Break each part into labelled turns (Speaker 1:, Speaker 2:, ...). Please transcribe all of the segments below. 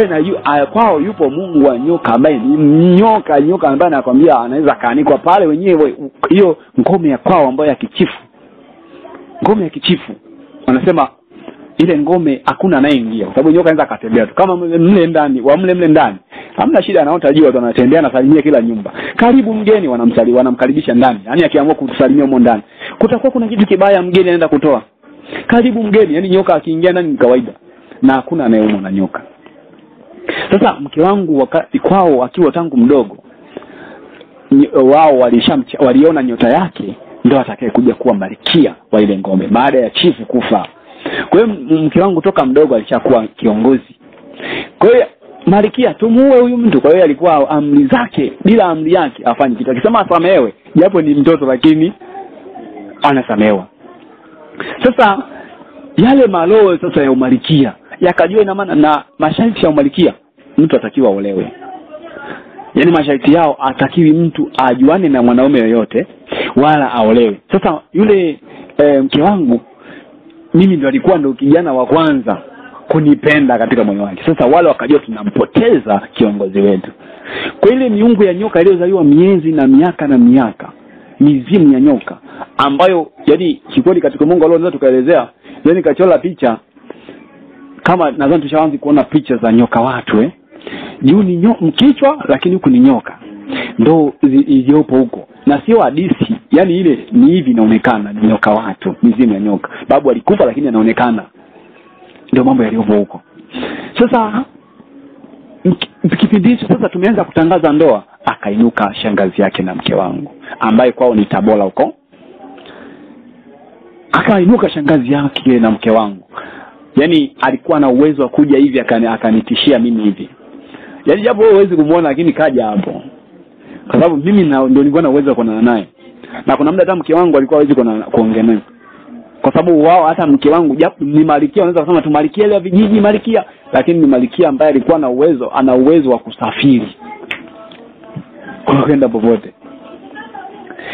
Speaker 1: na kwao yupo Mungu wa nyoka ambaye ni nyoka ambaye anakuambia anaweza kaanikwa pale wenyewe. Hiyo ngome ya kwao ambayo ya kichifu. Ngome ya kichifu. Wanasema ile ngome hakuna anayeingia kwa sababu nyoka anaweza katembea tu kama mle ndani, mle ndani. Hamna shida, anaotajua watu wanatembea na salimia kila nyumba. Karibu mgeni, wanamkaribisha ndani. Yaani akiamua kutusalimia huko ndani, kutakuwa kuna kitu kibaya mgeni anaenda kutoa. Karibu mgeni, yani nyoka akiingia ndani ni kawaida. Na hakuna anayeumwa na nyoka. Sasa mke wangu wakati kwao akiwa tangu mdogo, wao waliona nyota yake ndio atakaye kuja kuwa malkia wa ile ngome baada ya chifu kufa. Kwa hiyo mke wangu toka mdogo alishakuwa kiongozi. Kwa hiyo malkia tumuue huyu mtu. Kwa hiyo alikuwa amri zake, bila amri yake afanye kitu. Akisema asamehewe, japo ni mtoto lakini anasamehewa. Sasa yale maloo sasa ya umalikia yakajua ina maana na masharti ya umalikia mtu atakiwa olewe. Yaani masharti yao atakiwi mtu ajuane na mwanaume yoyote wala aolewe. Sasa yule mke wangu mimi ndo kijana wa kwanza kunipenda katika moyo wake. Sasa wale wakajua tunampoteza kiongozi wetu. Kwa ile miungu ya nyoka iliyozaliwa miezi na miaka, mizimu ya nyoka ambayo yani kikweli katika Mungu alionza tukaelezea, yani kachola picha kama nadhani tushaanza kuona picha za nyoka watu juu ni mkichwa lakini huku ni nyoka. Ndio iliyopo huko. Na sio hadithi, yani ile ni hivi inaonekana ni nyoka watu, mizimu ya nyoka. Babu alikufa lakini anaonekana. Ndio mambo yaliyopo huko. Sasa kipindi hicho sasa tumeanza kutangaza ndoa, akainuka shangazi yake na mke wangu ambaye kwao ni Tabora huko. Akainuka shangazi yake na mke wangu. Yaani alikuwa na uwezo wa kuja hivi akanitishia mimi hivi. Yaani japo wewe huwezi kumuona lakini kaja hapo. Kwa sababu mimi ndio nilikuwa na uwezo wa kuonana naye. Na kuna muda hata mke wangu alikuwa hawezi kuongea naye. Kwa sababu wao hata mke wangu japo ni malkia, wanaweza kusema tu malkia ile vijiji malkia, lakini ni malkia ambaye alikuwa ana uwezo wa kusafiri kwenda popote.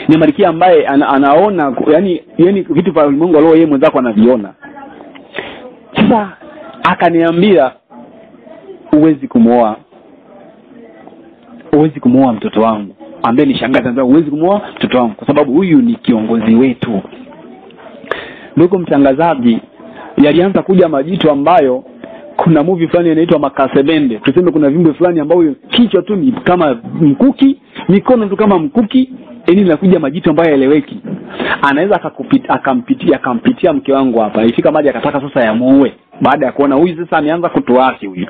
Speaker 1: Ni malkia ambaye anaona yani vitu vya Mungu alio yeye mwenzako anaviona. Sasa akaniambia huwezi kumuoa mtoto wangu ambaye ni shangazi, ambaye huwezi kumuoa mtoto wangu kwa sababu huyu ni kiongozi wetu. Ndugu mtangazaji, yalianza kuja majitu ambayo kuna movie fulani inaitwa Makasebende. Tuseme kuna viumbe fulani ambao kichwa tu ni kama mkuki, mikono tu kama mkuki, inakuja majitu ambayo haeleweki. Anaweza akampitia mke wangu hapa. Ifika maji akataka sasa yamuue. Baada ya kuona huyu sasa ameanza kutuasi huyu.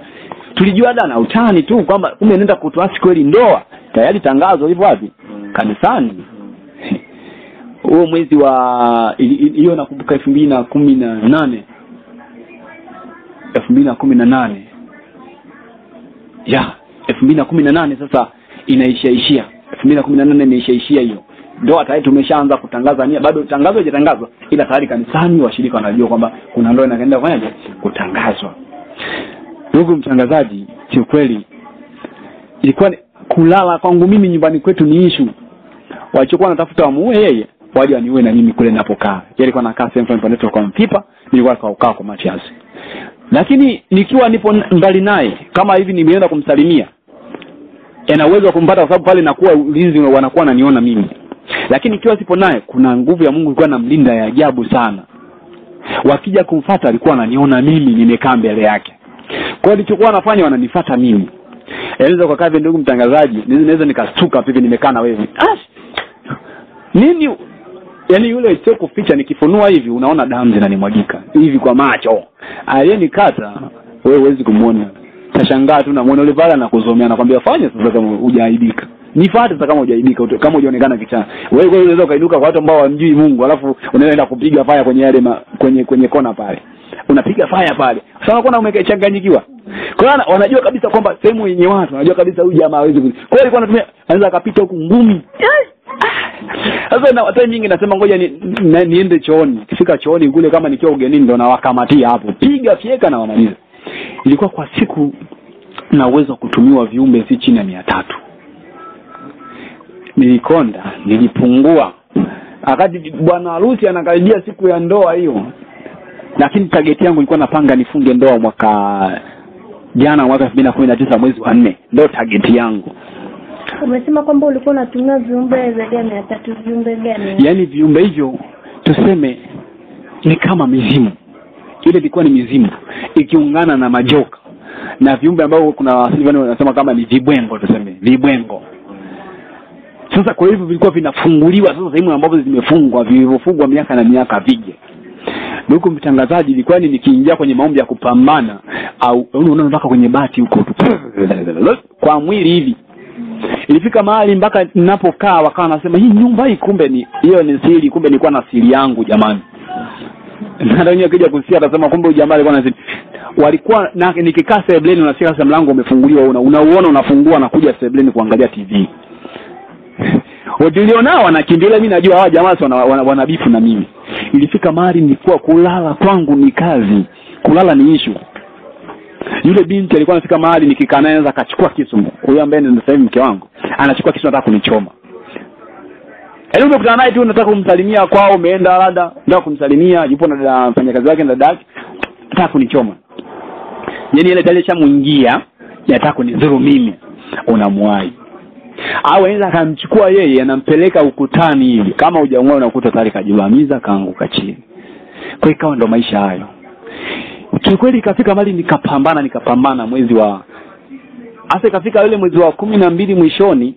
Speaker 1: Tulijua na utani tu kwamba kumbe anaenda kutuasi kweli ndoa. Tayari tangazo lipo wapi? Kanisani. Huo mwezi wa hiyo nakumbuka 2018. 2018. Ya, 2018 sasa inaishia. 2018 imeishia hiyo. Ndoa tayari tumeshaanza kutangaza nia, bado tangazo hajatangazwa ila tayari kanisani washirika wanajua kwamba kuna ndoa inaenda kufanyaje kutangazwa. Ndugu mtangazaji, si kweli ilikuwa kulala kwangu mimi nyumbani kwetu ni issue. Walichokuwa wanatafuta wamuue yeye, waje waniue na mimi kule ninapokaa. Yeye alikuwa anakaa sehemu fulani panaitwa kwa Mpipa, nilikuwa kwa Matias. Lakini nikiwa nipo mbali naye kama hivi nimeenda kumsalimia, ana uwezo wa kumpata kwa sababu pale nakuwa ulinzi wanakuwa wananiona mimi. Lakini ikiwa sipo naye kuna nguvu ya Mungu ilikuwa inamlinda ya ajabu sana. Wakija kumfuata alikuwa ananiona mimi nimekaa mbele yake. Kwa hiyo alichokuwa anafanya wananifuata mimi. Eleza kwa kavi ndugu mtangazaji, naweza nikastuka hivi nimekaa na wewe. Nini? Yaani yule sio kuficha, nikifunua hivi unaona damu zinanimwagika hivi kwa macho. Aliyenikata wewe huwezi kumuona. Tashangaa tu namuona yule pale na kuzomea nakwambia fanya sasa kama hujaaibika. Nifuate sasa kama hujaaibika, kama hujaonekana kichana. Wewe unaweza kaiduka kwa watu ambao hawamjui Mungu, alafu unaenda kupiga fire kwenye yale kwenye kona pale. Unapiga fire pale. Sasa kuna umechanganyikiwa. Kwa hiyo wanajua kabisa kwamba sehemu yenye watu, wanajua kabisa huyu jamaa hawezi. Kwa hiyo alikuwa anatumia anaweza akapita huku ngumi. Sasa na watu nyingi nasema ngoja niende chooni. Kifika chooni kule kama nikiwa ugenini ndo nawakamatia hapo. Piga fieka na wamaliza. Ilikuwa kwa siku na uwezo wa kutumiwa viumbe si chini ya 300. Nilikonda, nilipungua. Wakati bwana harusi anakaribia siku ya ndoa hiyo. Lakini target yangu ilikuwa napanga nifunge ndoa mwaka jana mwaka 2019 mwezi wa 4 ndio target yangu.
Speaker 2: Umesema kwamba ulikuwa unatumia viumbe zaidi ya 300. Viumbe gani?
Speaker 1: Yaani viumbe hivyo tuseme ni kama mizimu. Ile ilikuwa ni mizimu ikiungana na majoka na viumbe ambao kuna wasili wanasema kama ni vibwengo, tuseme vibwengo. Sasa kwa hivyo vilikuwa vinafunguliwa sasa sehemu ambapo zimefungwa, vilivyofungwa miaka na miaka vije. Ndugu mtangazaji, ilikuwa ni nikiingia kwenye maombi ya kupambana au unaondoka kwenye bati huko kwa mwili hivi. Ilifika mahali mpaka ninapokaa wakawa nasema hii nyumba hii kumbe ni hiyo ni siri, kumbe nilikuwa na siri yangu jamani. Na ndio akija kusikia atasema kumbe huyu jamaa alikuwa na siri. Walikuwa na nikikaa sebleni unasikia sasa mlango umefunguliwa, unauona unafungua na kuja sebleni kuangalia TV. Wajilio nao wanakimbilia, mimi najua hawa jamaa wanabifu na mimi. Ilifika mahali nilikuwa kulala kwangu ni kazi, kulala ni issue. Yule binti alikuwa anafika mahali nikikaa naye anaweza akachukua kisu. Huyo ambaye ni sasa hivi mke wangu anachukua kisu anataka kunichoma. Yaani umekutana naye tu unataka kumsalimia kwao, umeenda labda ndio kumsalimia, yupo na mfanyakazi wake na dada, anataka kunichoma. Yaani ile dalili chamuingia, anataka kunidhuru mimi, unamwai. Au anaweza akamchukua yeye anampeleka ukutani hivi. Kama hujamuona unakuta tayari kajibamiza kaanguka chini. Kwa ikawa ndo maisha hayo. Kikweli ikafika mali nikapambana mwezi wa hasa ikafika yule mwezi wa 12 mwishoni,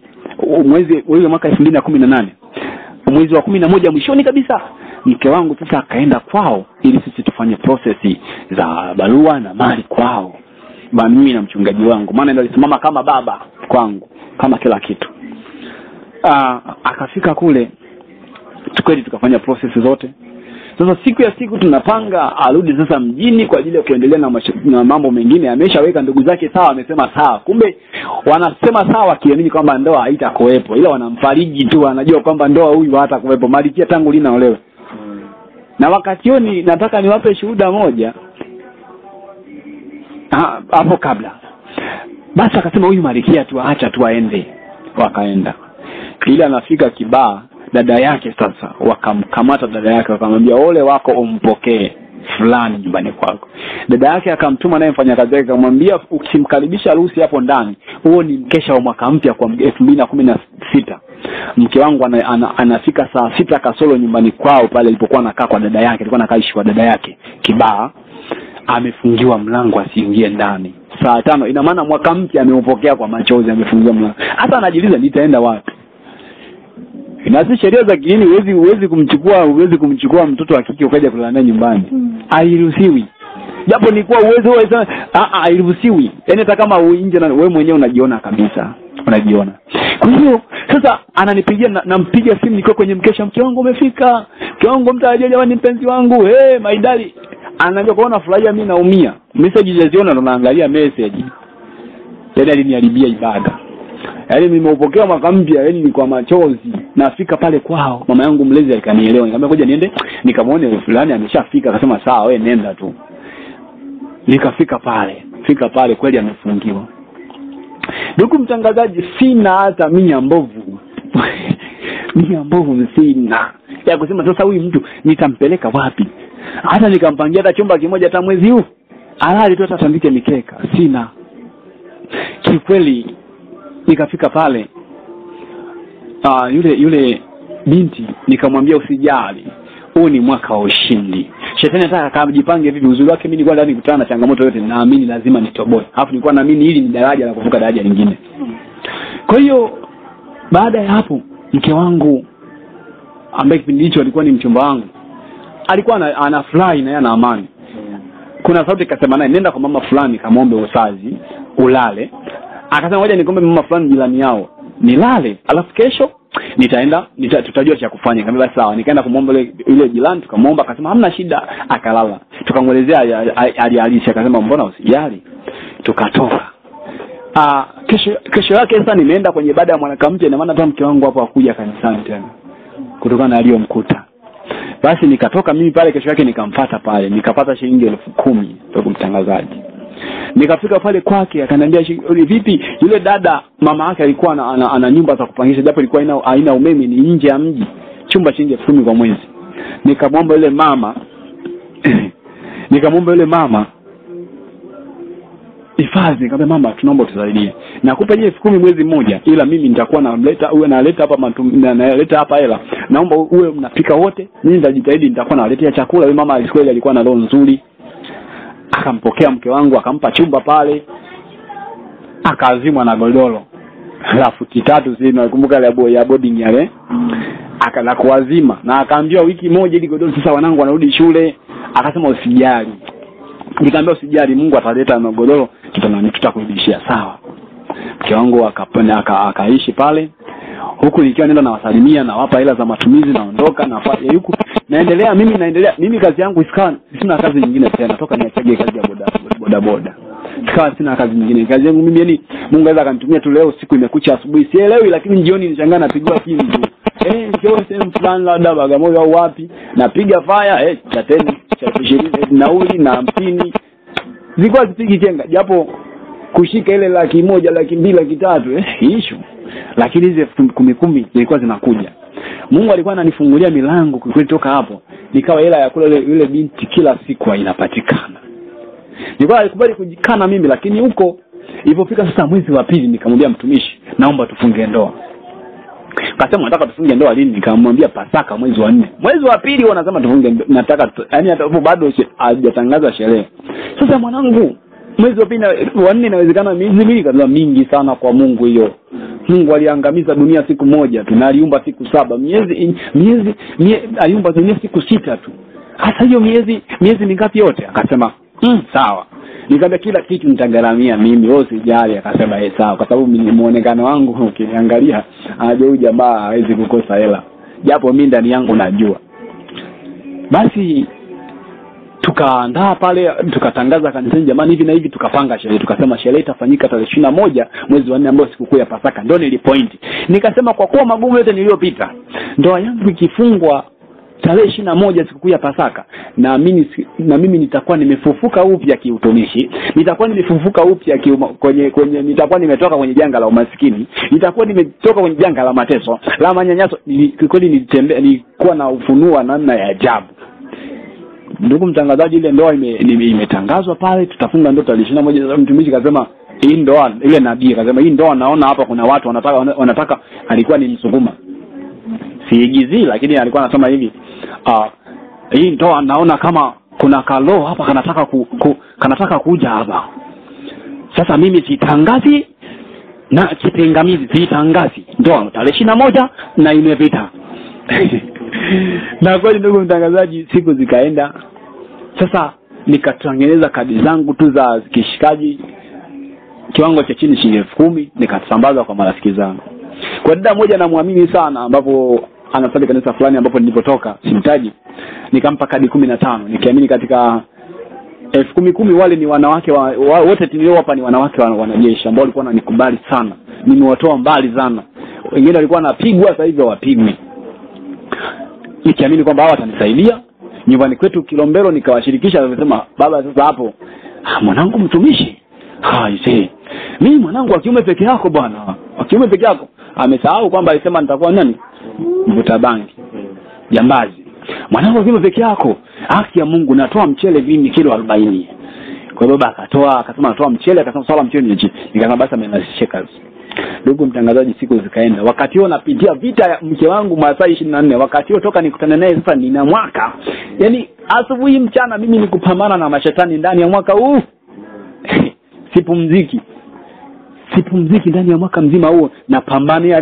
Speaker 1: mwezi wa mwaka 2018. Mwezi wa 11 mwishoni kabisa mke wangu sasa akaenda kwao ili sisi tufanye process za barua na mali kwao. Mimi na mchungaji wangu maana ndio alisimama kama baba kwangu, kama kila kitu. Akafika kule tukweli tukafanya process zote. Sasa siku tunapanga arudi sasa mjini kwa ajili ya kuendelea na mambo mengine. Ameshaweka ndugu zake sawa, amesema sawa. Kumbe wanasema sawa kiamini kwamba ndoa haitakuwepo, ila wanamfariji tu, wanajua kwamba ndoa huyu hatakuwepo. Malikia tangu lini olewe. Na wakati huo nataka niwape shuhuda moja. Hapo kabla. Basi akasema huyu Malikia tu acha tu aende. Wakaenda. Ila anafika Kibaha, dada yake sasa wakamkamata dada yake wakamwambia ole wako umpokee fulani nyumbani kwako. Dada yake akamtuma naye mfanyakazi wake akamwambia ukimkaribisha harusi hapo ndani, huo ni mkesha wa mwaka mpya kwa 2016. Mke wangu anafika saa 6 kasoro nyumbani kwao pale alipokuwa anakaa kwa dada yake, alikuwa anakaishi kwa dada yake Kibaha. Amefungiwa mlango asiingie ndani. Saa 5 ina maana mwaka mpya ameupokea kwa machozi, amefungiwa mlango. Hata anajiuliza nitaenda wapi? Na sheria za kidini huwezi kumchukua mtoto wa kike ukaja kulala naye nyumbani. Hairuhusiwi. Japo ni kwa uwezo wewe hairuhusiwi. Yaani hata kama nje na wewe mwenyewe unajiona kabisa. Unajiona. Kwa hiyo sasa ananipigia nampigia simu nikiwa kwenye mkesha, mke wangu umefika. Mke wangu mtarajia jamani mpenzi wangu. Maidali. Ananiambia kwaona furahia mimi naumia. Message ziziona ndo naangalia message. Yaani aliniharibia ibada. Yaani nimeupokea mwaka mpya, yaani ni kwa machozi. Nafika pale kwao, mama yangu mlezi akanielewa. Nikamwambia ngoja niende nikamuone fulani ameshafika. Akasema sawa wewe nenda tu. Nikafika pale kweli amefungiwa. Ndugu mtangazaji, sina hata mia mbovu. Mia mbovu sina. Ya kusema sasa huyu mtu nitampeleka wapi? Hata nikampangia hata chumba kimoja hata mwezi huu. Halali tu hata tandike mikeka. Sina. Kikweli nikafika pale yule binti nikamwambia usijali, huu ni mwaka wa ushindi. Shetani anataka kajipange vipi uzuri wake. Mimi nilikuwa ndani kukutana na changamoto yote, naamini lazima nitoboe. Alafu nilikuwa naamini hili ni daraja la kuvuka daraja lingine. Kwa hiyo baada ya hapo mke wangu ambaye kipindi hicho alikuwa ni mchumba wangu alikuwa anafurahi na yana amani. Kuna sauti ikasema naye nenda kwa mama fulani kamuombe usazi ulale. Akasema ngoja nikombe mama fulani jirani yao nilale, alafu kesho tutajua cha kufanya. Nikamwambia sawa. Nikaenda kumuomba yule jirani, tukamuomba, akasema hamna shida, akalala. Tukamuelezea alihalisi, akasema mbona usijali. Tukatoka. Kesho yake sasa nimeenda kwenye ibada ya mwaka mpya, na maana hata mke wangu hapo hakuja kanisani tena kutokana na aliyomkuta. Basi nikatoka mimi pale, kesho yake nikamfuata pale, nikapata shilingi 10,000 kwa mtangazaji. Nikafika pale kwake, akaniambia vipi yule dada mama yake alikuwa ana nyumba za kupangisha, japo ilikuwa haina umeme, ni nje ya mji, chumba shilingi 10,000 kwa mwezi. Nikamwomba yule mama hifadhi. Nikamwambia mama, tunaomba tusaidie. Nakupa 10,000 mwezi mmoja, ila mimi nitakuwa naleta hapa hela. Naomba uwe mnapika wote. Mimi nitajitahidi nitakuwa naletea chakula. Yule mama alikuwa na roho nzuri. Akampokea mke wangu, akampa chumba pale. Akaazimwa na godoro la futi 3, sisi nakumbuka ile ya boarding yale. Akala kuazima na akaambiwa wiki moja ili godoro sasa wanangu wanarudi shule. Akasema usijali. Nikamwambia usijali, Mungu ataleta godoro, tutakurudishia. Sawa. Mke wangu akaishi pale. Huku nikiwa nenda na wasalimia na wapa hela za matumizi, naondoka nafanya huku. Naendelea mimi kazi yangu sina kazi nyingine tena. Toka niachage kazi ya boda. Sina kazi nyingine. Kazi yangu mimi yani Mungu anaweza akanitumia tu leo siku imekucha asubuhi. Sielewi, lakini jioni nishangaa napigwa simu tu. Sio sehemu fulani labda Bagamoyo au wapi. Napiga fire chateni cha 20 nauli na 50. Zilikuwa zipigi chenga. Japo kushika ile 100,000, 200,000, 300 issue. Lakini hizo 10,000 zilikuwa zinakuja. Mungu alikuwa ananifungulia milango kutoka hapo. Nikawa hela ya kula yule binti kila siku inapatikana. Nilikuwa alikubali kujikana mimi, lakini huko ilipofika sasa mwezi wa pili nikamwambia mtumishi, naomba tufunge ndoa. Akasema nataka tufunge ndoa lini? Nikamwambia Pasaka mwezi wa 4. Mwezi wa pili wanasema tufunge, nataka yani hata bado hajatangaza sherehe. Sasa mwanangu, mwezi wa pili wa 4 inawezekana miezi mingi kadhaa mingi sana kwa Mungu hiyo. Mungu aliangamiza dunia siku moja tu na aliumba siku 7. Miezi aliumba dunia siku 6 tu. Hata hiyo miezi mingapi yote? Akasema sawa. Nikamwambia kila kitu nitagaramia mimi, wewe usijali. Akasema sawa, kwa sababu mimi muonekano wangu ukiniangalia huyu jamaa hawezi kukosa hela. Japo mimi ndani yangu najua. Basi tukaandaa pale, tukatangaza kanisani, jamani hivi na hivi, tukapanga sherehe. Tukasema sherehe itafanyika tarehe 21 mwezi wa 4 ambao sikukuu ya Pasaka. Ndio nilipoint. Nikasema kwa kuwa magumu yote niliyopita, ndoa yangu ikifungwa tarehe 21 sikukuu ya Pasaka, na mimi nitakuwa nimefufuka upya kiutumishi, nitakuwa nimefufuka upya kwenye nitakuwa nimetoka kwenye janga la umaskini, nitakuwa nimetoka kwenye janga la mateso, la manyanyaso. Kweli nilikuwa na ufunuo namna ya ajabu. Ndugu mtangazaji, ile ndoa imetangazwa pale, tutafunga ndoa tarehe 21. Mtumishi akasema hii ndoa, ile nabii akasema hii ndoa naona hapa kuna watu wanataka alikuwa ni Msukuma. Siigizi, lakini alikuwa anasema hivi, hii ndoa naona kama kuna kalo hapa kanataka kuja hapa. Sasa mimi sitangazi na kipingamizi, sitangazi ndoa tarehe 21 na imepita. Na kweli ndugu mtangazaji, siku zikaenda. Sasa nikatengeneza kadi zangu tu za kishikaji, kiwango cha chini shilingi 10,000, nikasambaza kwa marafiki zangu. Kwa dada moja namwamini sana, ambapo anasali kanisa fulani ambapo nilipotoka, simtaji, nikampa kadi 15, nikiamini katika 10,000 wale ni wanawake wote tuliowapa ni wanawake wanajeshi ambao walikuwa wananikubali sana. Nimewatoa mbali sana. Wengine walikuwa wanapigwa, sasa hivi hawapigwi. Nikiamini kwamba hawa watanisaidia. Nyumbani kwetu Kilombero nikawashirikisha, wakasema baba sasa hapo mwanangu mtumishi. Mimi mwanangu wa kiume peke yako bwana. Wa kiume peke yako. Amesahau kwamba alisema nitakuwa nani? Mvuta bangi. Jambazi. Mwanangu wa kiume peke yako. Haki ya Mungu, natoa mchele vini kilo 40. Kwa hiyo baba akasema natoa mchele, akasema swala mchele ni nje. Nikasema basi amenasisha kazi. Ndugu mtangazaji, siku zikaenda. Wakati huo napitia vita ya mke wangu masaa 24. Wakati huo toka nikutana naye sasa nina mwaka. Yaani asubuhi mchana mimi nikupambana na mashetani ndani ya mwaka huu. Sipumziki ndani ya mwaka mzima huo, napambania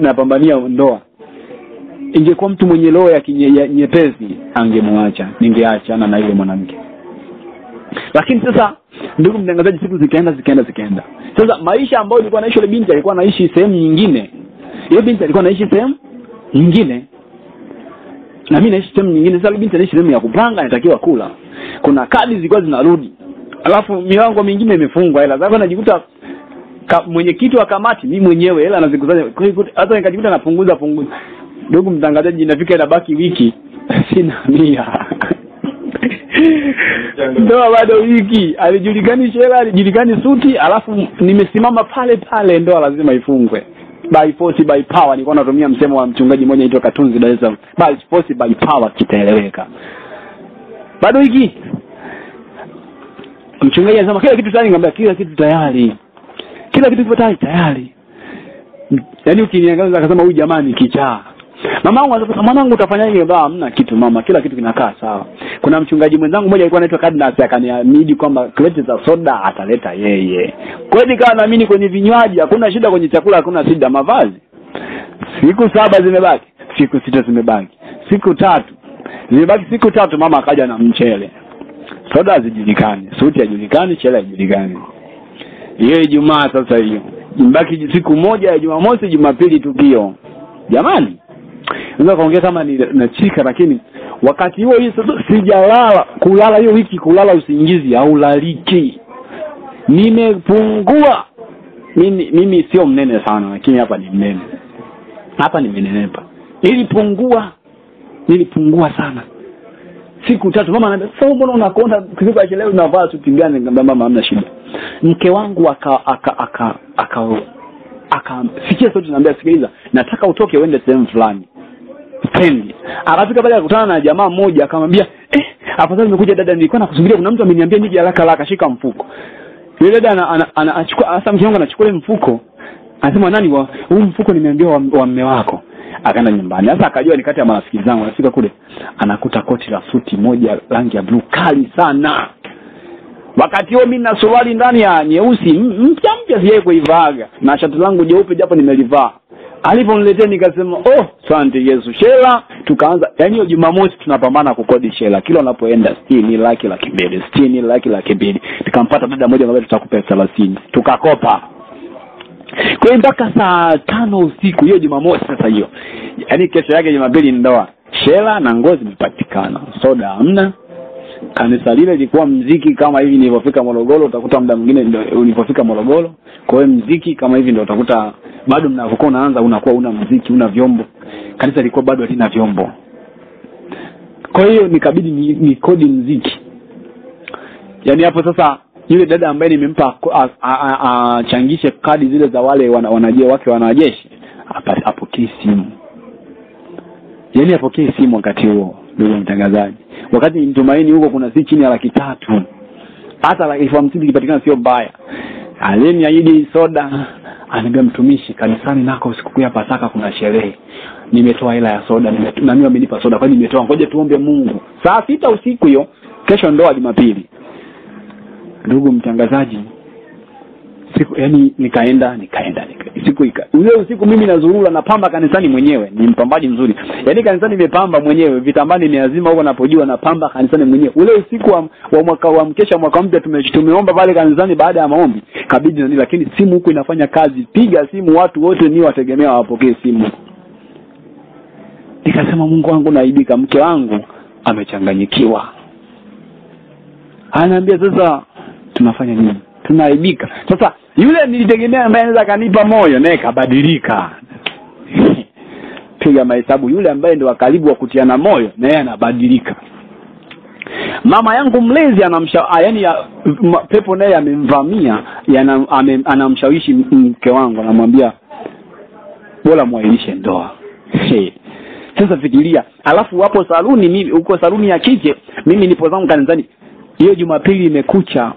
Speaker 1: ndoa. Ingekuwa mtu mwenye roho ya nyepesi angemwacha, ningeachana na yule mwanamke. Lakini sasa ndugu mtangazaji, siku zikaenda. Sasa maisha ambayo nilikuwa naishi, ile binti alikuwa anaishi sehemu nyingine. Ile binti alikuwa anaishi sehemu nyingine, na mimi naishi sehemu nyingine. Sasa ile binti anaishi sehemu ya kupanga, anatakiwa kula. Kuna kadi zilikuwa zinarudi. Alafu milango mingine imefungwa hela. Sasa najikuta mwenyekiti wa kamati mimi mwenyewe hela nazikusanya. Kwa hiyo hata nikajikuta napunguza. Ndugu mtangazaji, inafika inabaki wiki sina 100. Ndoa bado wiki, alijulikani shela, alijulikani suti, alafu nimesimama pale, ndoa lazima ifungwe. By force by power, nilikuwa natumia msemo wa mchungaji mmoja anaitwa Katunzi Dar es Salaam. By force by power kitaeleweka. Bado wiki. Mchungaji anasema kila kitu tayari, ngambia kila kitu tayari. Kila kitu kipo tayari. Yaani ukiniangalia akasema huyu jamani kichaa. Mamangu anasema mwanangu utafanyaje? Ngambia hamna kitu mama, kila kitu kinakaa sawa. Kuna mchungaji mwenzangu mmoja alikuwa anaitwa Cadnas akaniahidi kwamba kreti za soda ataleta yeye. Kweli kama naamini kwenye vinywaji hakuna shida, kwenye chakula hakuna shida, mavazi. Siku 7 zimebaki, siku 6 zimebaki, siku 3 zimebaki, siku 3 mama akaja na mchele. Soda hazijulikani, suti hajulikani, chela hajulikani. Hiyo Ijumaa sasa hiyo. Mbaki siku moja ya Jumamosi, Jumapili tukio. Jamani. Unaweza kaongea kama ni nachika, lakini wakati huo hii sasa sijalala, kulala hiyo wiki, kulala usingizi haulaliki. Nimepungua. Mimi sio mnene sana, lakini hapa ni mnene. Hapa nimenenepa. Nilipungua sana. Siku 3 mama ananiambia, "Sasa mbona unakonda kitu leo unavaa suti gani?" Nikamwambia mama hamna shida. Mke wangu sikia sauti ananiambia, "Sikiliza, nataka utoke uende sehemu fulani." Stendi. Akafika pale akakutana na jamaa mmoja akamwambia, afadhali nimekuja dada, nilikuwa nakusubiria, kuna mtu ameniambia nije haraka shika mfuko." Yule dada anachukua hasa mke wangu anachukua mfuko. Anasema, "Nani huu mfuko nimeambiwa wa mume wako." Akaenda nyumbani. Sasa akajua ni kati ya marafiki zangu. Anafika kule anakuta koti la suti moja rangi ya blue kali sana. Wakati huo mimi na suruali ndani ya nyeusi mpya sijawahi kuivaga, na shati langu jeupe japo nimelivaa. Aliponiletea nikasema, asante Yesu. Shela tukaanza, yani hiyo Jumamosi tunapambana kukodi shela. Kila unapoenda 60 laki 200, 60 laki 200. Tukampata dada mmoja ambaye tutakupa 30. Tukakopa. Kwa hiyo mpaka saa 5 usiku hiyo Jumamosi sasa hiyo. Yaani kesho yake Jumapili ndoa. Shela na ngozi zimepatikana. Soda hamna. Kanisa lile lilikuwa mziki kama hivi nilipofika Morogoro, utakuta muda mwingine ndio ulipofika Morogoro. Kwa hiyo mziki kama hivi ndio utakuta bado mnapokuwa unaanza unakuwa una mziki, una vyombo. Kanisa lilikuwa bado halina vyombo. Kwa hiyo nikabidi ni kodi mziki. Yaani hapo sasa yule dada ambaye nimempa changishe kadi zile za wale wanajeshi apokee simu. Yaani apokee simu wakati huo, ndugu mtangazaji. Wakati Mtumaini huko kuna si chini ya 300,000. Hata 50,000 kipatikana sio mbaya. Aliniahidi soda, ananiambia mtumishi, kanisani nako siku ya Pasaka kuna sherehe. Nimetoa hela ya soda, na mimi amenipa soda, kwa nimetoa. Ngoja tuombe Mungu. Saa 6 usiku hiyo, kesho ndoa Jumapili. Ndugu mtangazaji, siku yani nikaenda siku ule usiku mimi nazurura na pamba kanisani mwenyewe, ni mpambaji mzuri. Yaani kanisani nimepamba mwenyewe, vitambani ni lazima huko napojua na pamba kanisani mwenyewe. Ule usiku wa mwaka wa mkesha mwaka mpya tumeomba pale kanisani baada ya maombi. Kabidi nani, lakini simu huko inafanya kazi. Piga simu, watu wote ni wategemea wapokee simu. Nikasema Mungu wangu naibika, mke wangu amechanganyikiwa. Anaambia sasa tunafanya nini? Tunaibika. Sasa yule nilitegemea ambaye anaweza kanipa moyo naye kabadilika. Piga mahesabu, yule ambaye ndio karibu wa kutiana moyo naye anabadilika. Mama yangu mlezi yani pepo naye amemvamia, anamshawishi mke wangu, anamwambia bora muailishe ndoa. Sasa fikiria, alafu wapo saluni, mimi uko saluni ya kike, mimi nipo zangu kanisani. Hiyo Jumapili imekucha,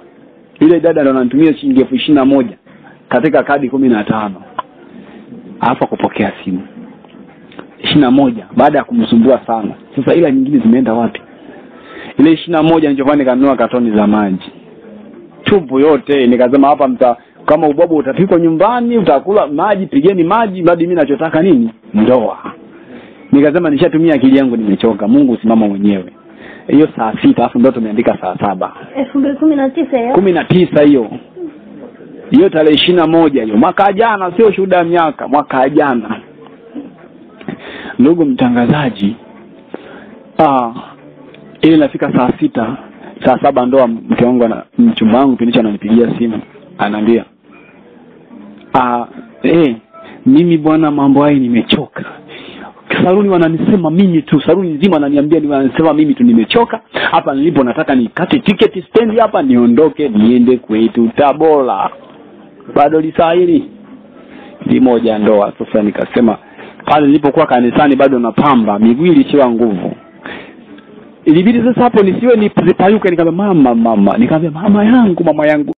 Speaker 1: ile dada ndo ananitumia shilingi 21,000 katika kadi 15. Alafu kupokea simu 21 baada ya kumsumbua sana. Sasa ila nyingine zimeenda wapi? Ile 21 nilichofanya kanunua katoni za maji. Tupu yote nikasema hapa kama ubabu utapikwa nyumbani, utakula maji, pigeni maji, bado mimi ninachotaka nini? Ndoa. Nikasema nishatumia akili yangu, nimechoka. Mungu usimama mwenyewe. Hiyo saa 6 afu ndio tumeandika saa 7.
Speaker 2: 2019 hiyo.
Speaker 1: 19 hiyo. Hiyo tarehe 21 hiyo. Mwaka jana, sio shuhuda ya miaka, mwaka jana. Ndugu mtangazaji, ile nafika saa 6, saa 7 ndoa mke wangu na mchumba wangu pinicha ananipigia simu. Anaambia, mimi bwana mambo haya nimechoka. Saluni wananisema mimi tu, saluni nzima wananiambia wanasema mimi tu nimechoka. Hapa nilipo nataka nikate tiketi stand hapa niondoke niende kwetu Tabora. Bado lisaa hili moja ndoa. Sasa nikasema pale nilipokuwa kanisani bado napamba, miguu ilishia nguvu. ilibidi sasa hapo nisiwe nipayuke, nikamwambia mama, nikamwambia mama yangu